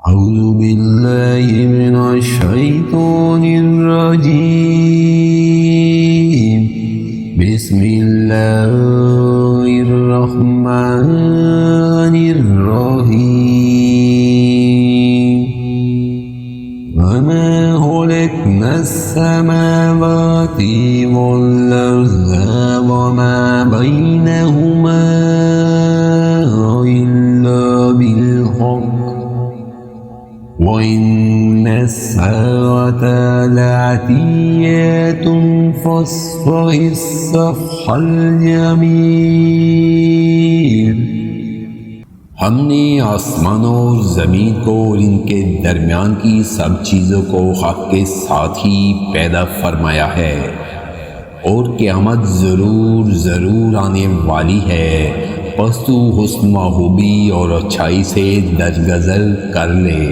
أعوذ بالله من الشيطان الرجيم بسم الله الرحمن الرحيم وما خلقنا السماوات والأرض وما بينهما إلا بالحق وإن الساعة لآتية فاصفح الصفح الجميل। हमने आसमानों और ज़मीन को और इनके दरमियान की सब चीज़ों को हक़ के साथ ही पैदा फरमाया है और क़यामत ज़रूर आने वाली है। बस तू हुस्न महबूबी और अच्छाई से दरगज़र कर ले।